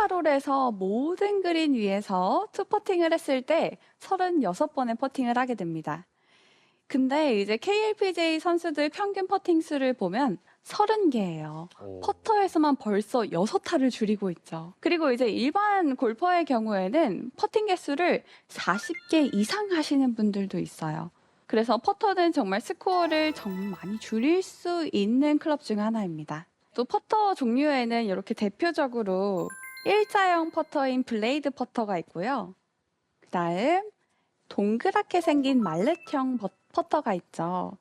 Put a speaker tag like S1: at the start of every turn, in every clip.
S1: 18홀에서 모든 그린 위에서 투퍼팅을 했을 때 36번의 퍼팅을 하게 됩니다. 근데 이제 KLPGA 선수들 평균 퍼팅 수를 보면 30개예요. 퍼터에서만 벌써 6타를 줄이고 있죠. 그리고 이제 일반 골퍼의 경우에는 퍼팅 개수를 40개 이상 하시는 분들도 있어요. 그래서 퍼터는 정말 스코어를 정말 많이 줄일 수 있는 클럽 중 하나입니다. 또 퍼터 종류에는 이렇게 대표적으로 일자형 퍼터인 블레이드 퍼터가 있고요. 그다음 동그랗게 생긴 말렛형 퍼터가 있죠.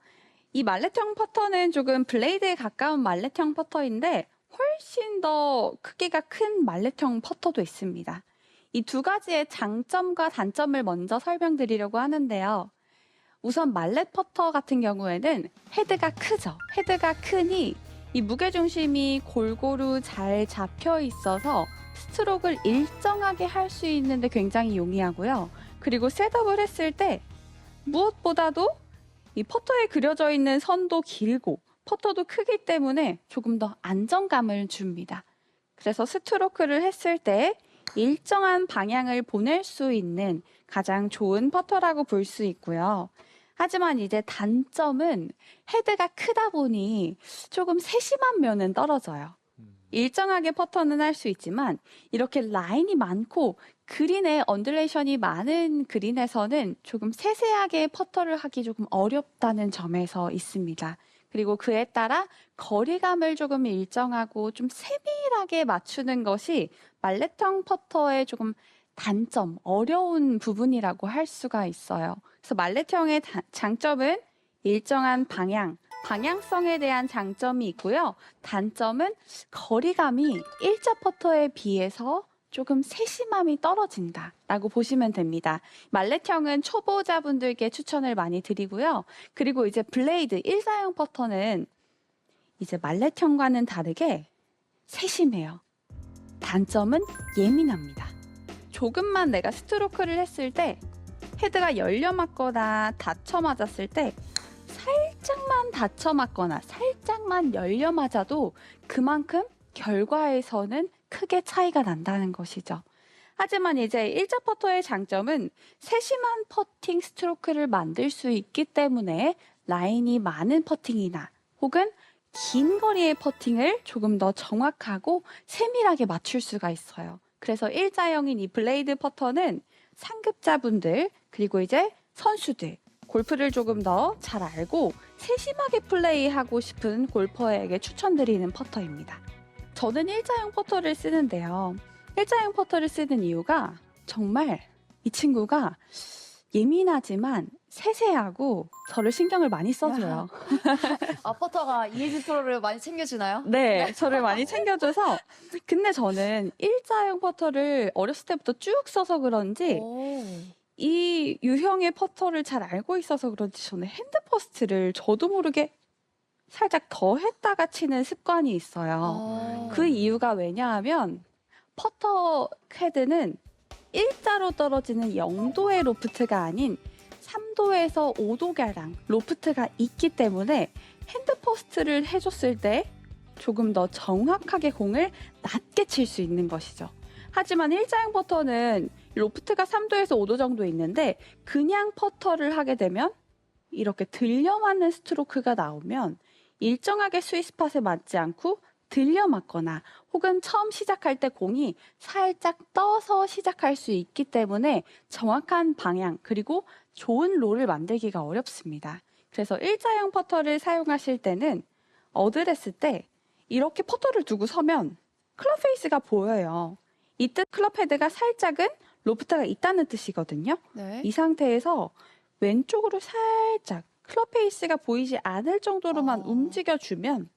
S1: 이 말렛형 퍼터는 조금 블레이드에 가까운 말렛형 퍼터인데 훨씬 더 크기가 큰 말렛형 퍼터도 있습니다. 이 두 가지의 장점과 단점을 먼저 설명드리려고 하는데요. 우선 말렛 퍼터 같은 경우에는 헤드가 크죠. 헤드가 크니 이 무게중심이 골고루 잘 잡혀 있어서 스트로크를 일정하게 할 수 있는데 굉장히 용이하고요. 그리고 셋업을 했을 때 무엇보다도 이 퍼터에 그려져 있는 선도 길고 퍼터도 크기 때문에 조금 더 안정감을 줍니다. 그래서 스트로크를 했을 때 일정한 방향을 보낼 수 있는 가장 좋은 퍼터라고 볼 수 있고요. 하지만 이제 단점은 헤드가 크다 보니 조금 세심한 면은 떨어져요. 일정하게 퍼터는 할 수 있지만 이렇게 라인이 많고 그린에 언듈레이션이 많은 그린에서는 조금 세세하게 퍼터를 하기 조금 어렵다는 점에서 있습니다. 그리고 그에 따라 거리감을 조금 일정하고 좀 세밀하게 맞추는 것이 말렛형 퍼터의 조금 단점, 어려운 부분이라고 할 수가 있어요. 그래서 말렛형의 장점은 일정한 방향성에 대한 장점이 있고요. 단점은 거리감이 일자 퍼터에 비해서 조금 세심함이 떨어진다라고 보시면 됩니다. 말렛형은 초보자분들께 추천을 많이 드리고요. 그리고 이제 블레이드 일자형 퍼터는 이제 말렛형과는 다르게 세심해요. 단점은 예민합니다. 조금만 내가 스트로크를 했을 때 헤드가 열려 맞거나 닫혀 맞았을 때 살짝만 닫혀 맞거나 살짝만 열려 맞아도 그만큼 결과에서는 크게 차이가 난다는 것이죠. 하지만 이제 일자 퍼터의 장점은 세심한 퍼팅 스트로크를 만들 수 있기 때문에 라인이 많은 퍼팅이나 혹은 긴 거리의 퍼팅을 조금 더 정확하고 세밀하게 맞출 수가 있어요. 그래서 일자형인 이 블레이드 퍼터는 상급자분들 그리고 이제 선수들 골프를 조금 더 잘 알고 세심하게 플레이하고 싶은 골퍼에게 추천드리는 퍼터입니다. 저는 일자형 퍼터를 쓰는데요. 일자형 퍼터를 쓰는 이유가 정말 이 친구가 예민하지만 세세하고 저를 신경을 많이 써줘요.
S2: 아, 퍼터가 이혜진 프로를 많이 챙겨주나요?
S1: 네, 저를 많이 챙겨줘서. 근데 저는 일자형 퍼터를 어렸을 때부터 쭉 써서 그런지
S2: 오.
S1: 이 유형의 퍼터를 잘 알고 있어서 그런지 저는 핸드 퍼스트를 저도 모르게 살짝 더 했다가 치는 습관이 있어요. 그 이유가 왜냐하면 퍼터 헤드는 일자로 떨어지는 0도의 로프트가 아닌 3도에서 5도가량 로프트가 있기 때문에 핸드 퍼스트를 해줬을 때 조금 더 정확하게 공을 낮게 칠 수 있는 것이죠. 하지만 일자형 퍼터는 로프트가 3도에서 5도 정도 있는데 그냥 퍼터를 하게 되면 이렇게 들려 맞는 스트로크가 나오면 일정하게 스윗스팟에 맞지 않고 들려 맞거나 혹은 처음 시작할 때 공이 살짝 떠서 시작할 수 있기 때문에 정확한 방향 그리고 좋은 롤을 만들기가 어렵습니다. 그래서 일자형 퍼터를 사용하실 때는 어드레스 때 이렇게 퍼터를 두고 서면 클럽 페이스가 보여요. 이때 클럽 헤드가 살짝은 로프트가 있다는 뜻이거든요.
S2: 네.
S1: 이 상태에서 왼쪽으로 살짝 클럽 페이스가 보이지 않을 정도로만 움직여주면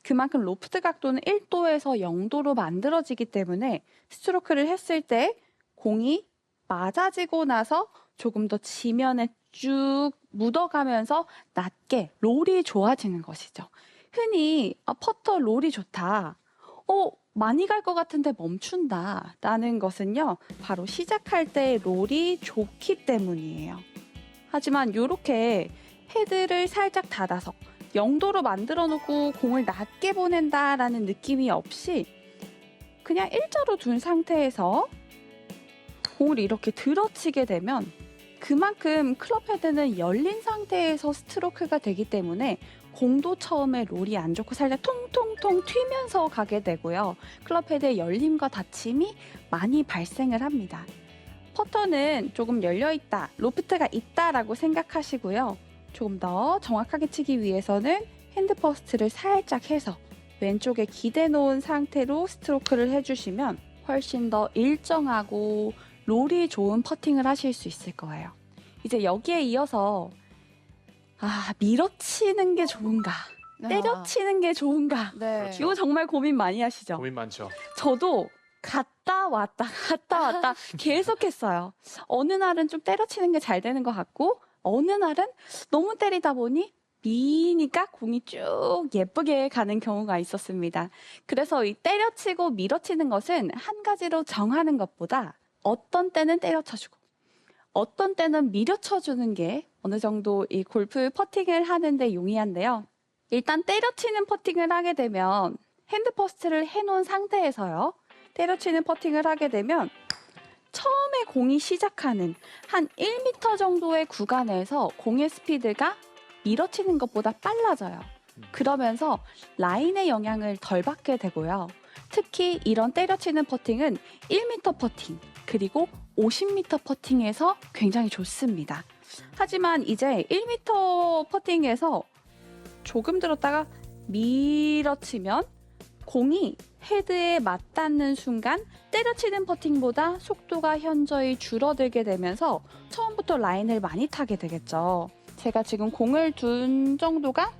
S1: 그만큼 로프트 각도는 1도에서 0도로 만들어지기 때문에 스트로크를 했을 때 공이 맞아지고 나서 조금 더 지면에 쭉 묻어가면서 낮게 롤이 좋아지는 것이죠. 흔히 퍼터 롤이 좋다. 많이 갈 것 같은데 멈춘다 라는 것은요. 바로 시작할 때 롤이 좋기 때문이에요. 하지만 이렇게 헤드를 살짝 닫아서 0도로 만들어 놓고 공을 낮게 보낸다라는 느낌이 없이 그냥 일자로 둔 상태에서 공을 이렇게 들어치게 되면 그만큼 클럽 헤드는 열린 상태에서 스트로크가 되기 때문에 공도 처음에 롤이 안 좋고 살짝 통통통 튀면서 가게 되고요. 클럽 헤드의 열림과 닫힘이 많이 발생을 합니다. 퍼터는 조금 열려있다, 로프트가 있다라고 생각하시고요. 조금 더 정확하게 치기 위해서는 핸드 퍼스트를 살짝 해서 왼쪽에 기대 놓은 상태로 스트로크를 해주시면 훨씬 더 일정하고 롤이 좋은 퍼팅을 하실 수 있을 거예요. 이제 여기에 이어서 밀어치는 게 좋은가, 때려치는 게 좋은가,
S2: 네.
S3: 그렇죠.
S1: 이거 정말 고민 많이 하시죠?
S3: 고민 많죠.
S1: 저도 갔다 왔다 계속했어요. 어느 날은 좀 때려치는 게 잘 되는 것 같고 어느 날은 너무 때리다 보니 미니까 공이 쭉 예쁘게 가는 경우가 있었습니다. 그래서 이 때려치고 밀어치는 것은 한 가지로 정하는 것보다 어떤 때는 때려쳐주고 어떤 때는 밀어쳐주는 게 어느 정도 이 골프 퍼팅을 하는데 용이한데요. 일단 때려치는 퍼팅을 하게 되면 핸드 퍼스트를 해놓은 상태에서요. 때려치는 퍼팅을 하게 되면 처음에 공이 시작하는 한 1m 정도의 구간에서 공의 스피드가 밀어치는 것보다 빨라져요. 그러면서 라인의 영향을 덜 받게 되고요. 특히 이런 때려치는 퍼팅은 1m 퍼팅 그리고 50m 퍼팅에서 굉장히 좋습니다. 하지만 이제 1m 퍼팅에서 조금 들었다가 밀어치면 공이 헤드에 맞닿는 순간 때려치는 퍼팅보다 속도가 현저히 줄어들게 되면서 처음부터 라인을 많이 타게 되겠죠. 제가 지금 공을 둔 정도가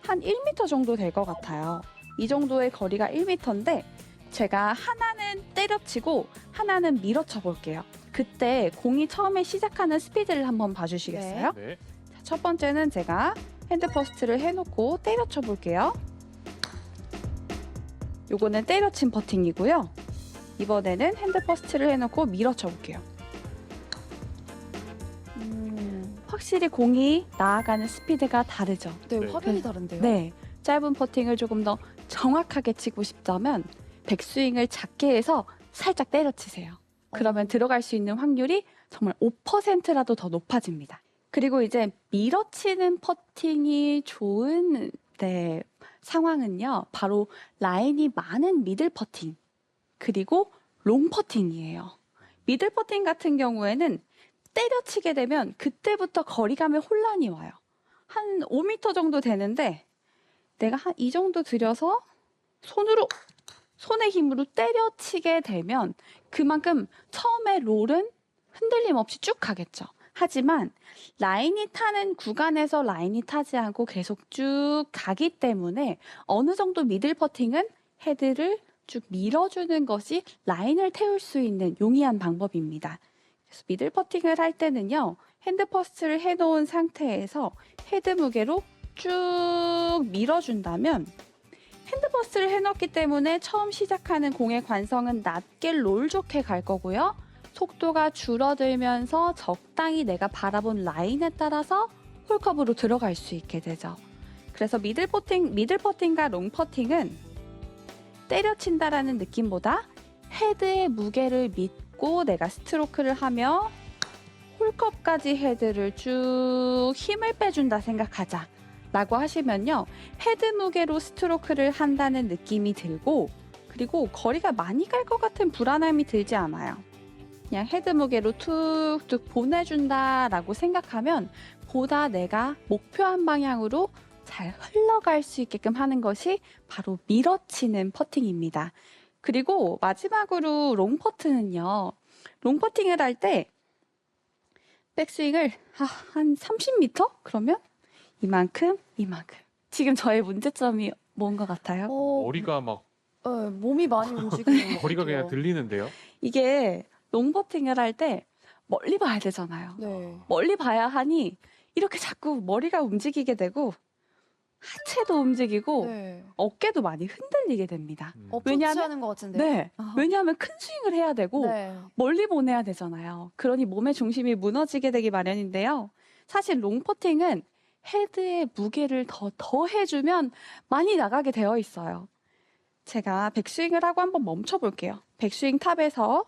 S1: 한 1m 정도 될 것 같아요. 이 정도의 거리가 1m인데 제가 하나는 때려치고 하나는 밀어쳐 볼게요. 그때 공이 처음에 시작하는 스피드를 한번 봐주시겠어요?
S3: 네.
S1: 자, 첫 번째는 제가 핸드 퍼스트를 해놓고 때려쳐 볼게요. 요거는 때려친 퍼팅이고요. 이번에는 핸드 퍼스트를 해놓고 밀어쳐 볼게요. 확실히 공이 나아가는 스피드가 다르죠.
S2: 네,
S3: 네.
S2: 화면이 다른데요.
S1: 네, 짧은 퍼팅을 조금 더 정확하게 치고 싶다면 백스윙을 작게 해서 살짝 때려치세요. 그러면 들어갈 수 있는 확률이 정말 5%라도 더 높아집니다. 그리고 이제 밀어치는 퍼팅이 좋은 상황은요. 바로 라인이 많은 미들 퍼팅 그리고 롱 퍼팅이에요. 미들 퍼팅 같은 경우에는 때려치게 되면 그때부터 거리감에 혼란이 와요. 한 5m 정도 되는데 내가 한 이 정도 들여서 손의 힘으로 때려치게 되면 그만큼 처음에 롤은 흔들림 없이 쭉 가겠죠. 하지만 라인이 타는 구간에서 라인이 타지 않고 계속 쭉 가기 때문에 어느 정도 미들 퍼팅은 헤드를 쭉 밀어주는 것이 라인을 태울 수 있는 용이한 방법입니다. 그래서 미들 퍼팅을 할 때는요. 핸드 퍼스트를 해놓은 상태에서 헤드 무게로 쭉 밀어준다면 핸드 퍼스트를 해놓기 때문에 처음 시작하는 공의 관성은 낮게 롤 좋게 갈 거고요. 속도가 줄어들면서 적당히 내가 바라본 라인에 따라서 홀컵으로 들어갈 수 있게 되죠. 그래서 미들 퍼팅과 롱 퍼팅은 때려친다라는 느낌보다 헤드의 무게를 믿고 내가 스트로크를 하며 홀컵까지 헤드를 쭉 힘을 빼준다 생각하자 라고 하시면요. 헤드 무게로 스트로크를 한다는 느낌이 들고 그리고 거리가 많이 갈 것 같은 불안함이 들지 않아요. 그냥 헤드 무게로 툭툭 보내준다라고 생각하면 보다 내가 목표한 방향으로 잘 흘러갈 수 있게끔 하는 것이 바로 밀어치는 퍼팅입니다. 그리고 마지막으로 롱 퍼트는요. 롱 퍼팅을 할 때 백스윙을 한 30m? 그러면 이만큼. 지금 저의 문제점이 뭔 것 같아요?
S3: 머리가 막
S2: 네, 몸이 많이 움직이는 것
S3: 거리가 그냥
S2: 같아요.
S3: 들리는데요.
S1: 이게 롱 퍼팅을 할 때 멀리 봐야 되잖아요.
S2: 네.
S1: 멀리 봐야 하니 이렇게 자꾸 머리가 움직이게 되고 하체도 움직이고
S2: 네.
S1: 어깨도 많이 흔들리게 됩니다.
S2: 어프로치 하는 것 같은데.
S1: 네.
S2: 아.
S1: 왜냐하면 큰 스윙을 해야 되고
S2: 네.
S1: 멀리 보내야 되잖아요. 그러니 몸의 중심이 무너지게 되기 마련인데요. 사실 롱 퍼팅은 헤드의 무게를 더 해주면 많이 나가게 되어 있어요. 제가 백스윙을 하고 한번 멈춰볼게요. 백스윙 탑에서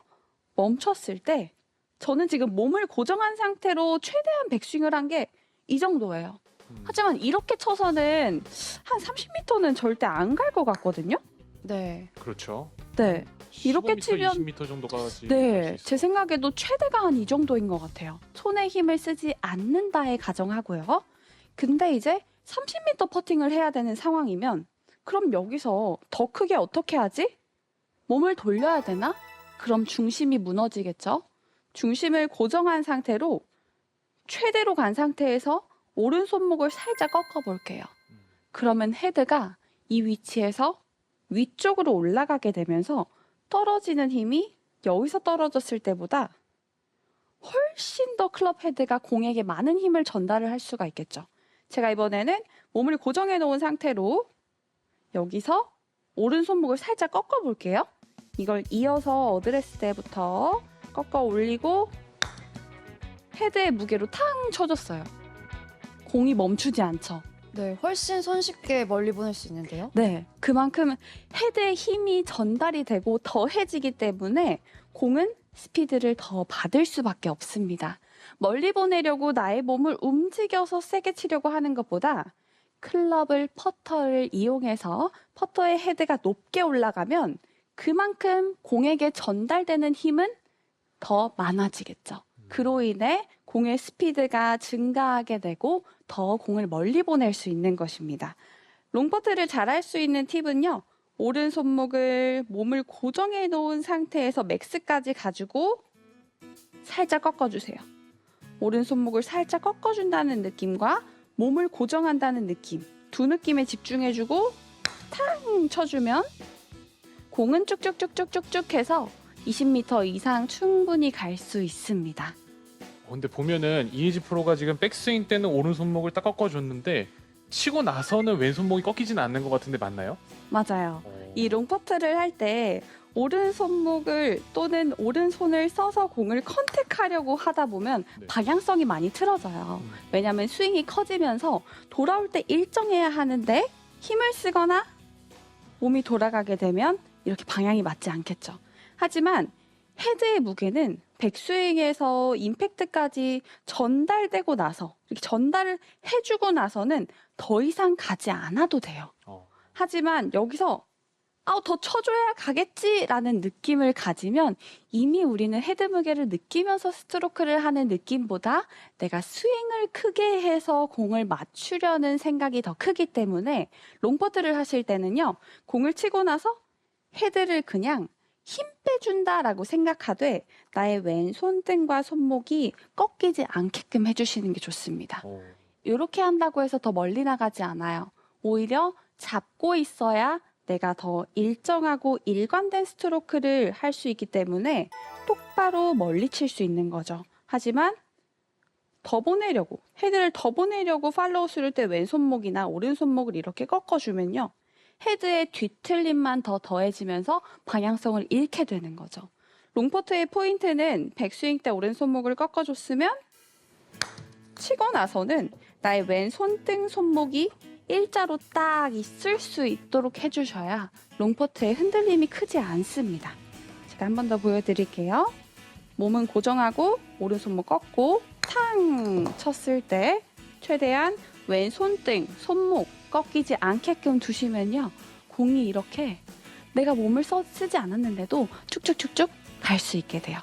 S1: 멈췄을 때 저는 지금 몸을 고정한 상태로 최대한 백스윙을 한 게 이 정도예요. 하지만 이렇게 쳐서는 한 30m는 절대 안 갈 것 같거든요.
S2: 네.
S3: 그렇죠.
S1: 네. 이렇게
S3: 15m,
S1: 치면
S3: 20m 정도까지.
S1: 네, 제 생각에도 최대가 한 이 정도인 것 같아요. 손에 힘을 쓰지 않는다에 가정하고요. 근데 이제 30m 퍼팅을 해야 되는 상황이면 그럼 여기서 더 크게 어떻게 하지? 몸을 돌려야 되나? 그럼 중심이 무너지겠죠? 중심을 고정한 상태로 최대로 간 상태에서 오른손목을 살짝 꺾어 볼게요. 그러면 헤드가 이 위치에서 위쪽으로 올라가게 되면서 떨어지는 힘이 여기서 떨어졌을 때보다 훨씬 더 클럽 헤드가 공에게 많은 힘을 전달을 할 수가 있겠죠. 제가 이번에는 몸을 고정해 놓은 상태로 여기서 오른손목을 살짝 꺾어 볼게요. 이걸 이어서 어드레스 때부터 꺾어 올리고 헤드의 무게로 탕 쳐줬어요. 공이 멈추지 않죠.
S2: 네, 훨씬 손쉽게 멀리 보낼 수 있는데요.
S1: 네, 그만큼 헤드의 힘이 전달이 되고 더해지기 때문에 공은 스피드를 더 받을 수밖에 없습니다. 멀리 보내려고 나의 몸을 움직여서 세게 치려고 하는 것보다 클럽을 퍼터를 이용해서 퍼터의 헤드가 높게 올라가면 그만큼 공에게 전달되는 힘은 더 많아지겠죠. 그로 인해 공의 스피드가 증가하게 되고 더 공을 멀리 보낼 수 있는 것입니다. 롱퍼트를 잘할 수 있는 팁은요. 오른손목을 몸을 고정해 놓은 상태에서 맥스까지 가지고 살짝 꺾어주세요. 오른손목을 살짝 꺾어준다는 느낌과 몸을 고정한다는 느낌, 두 느낌에 집중해주고 탕 쳐주면 공은 쭉쭉쭉쭉쭉쭉 해서 20m 이상 충분히 갈 수 있습니다.
S3: 근데 보면은 이니지 프로가 지금 백스윙 때는 오른손목을 딱 꺾어줬는데 치고 나서는 왼손목이 꺾이진 않는 것 같은데 맞나요?
S1: 맞아요. 이 롱퍼트를 할 때 오른손목을 또는 오른손을 써서 공을 컨택하려고 하다 보면
S3: 네.
S1: 방향성이 많이 틀어져요. 왜냐하면 스윙이 커지면서 돌아올 때 일정해야 하는데 힘을 쓰거나 몸이 돌아가게 되면 이렇게 방향이 맞지 않겠죠. 하지만 헤드의 무게는 백스윙에서 임팩트까지 전달되고 나서 이렇게 전달을 해주고 나서는 더 이상 가지 않아도 돼요. 하지만 여기서 더 쳐줘야 가겠지라는 느낌을 가지면 이미 우리는 헤드 무게를 느끼면서 스트로크를 하는 느낌보다 내가 스윙을 크게 해서 공을 맞추려는 생각이 더 크기 때문에 롱퍼트를 하실 때는요. 공을 치고 나서 헤드를 그냥 힘 빼준다라고 생각하되 나의 왼 손등과 손목이 꺾이지 않게끔 해주시는 게 좋습니다. 이렇게 한다고 해서 더 멀리 나가지 않아요. 오히려 잡고 있어야 내가 더 일정하고 일관된 스트로크를 할 수 있기 때문에 똑바로 멀리 칠 수 있는 거죠. 하지만 더 보내려고, 헤드를 더 보내려고 팔로우 스루 때 왼손목이나 오른손목을 이렇게 꺾어주면요. 헤드의 뒤틀림만 더 더해지면서 방향성을 잃게 되는 거죠. 롱퍼트의 포인트는 백스윙 때 오른손목을 꺾어줬으면 치고 나서는 나의 왼 손등 손목이 일자로 딱 있을 수 있도록 해주셔야 롱퍼트의 흔들림이 크지 않습니다. 제가 한 번 더 보여드릴게요. 몸은 고정하고 오른손목 꺾고 탕 쳤을 때 최대한 왼 손등, 손목 꺾이지 않게끔 두시면요. 공이 이렇게 내가 몸을 쓰지 않았는데도 쭉쭉쭉쭉 갈 수 있게 돼요.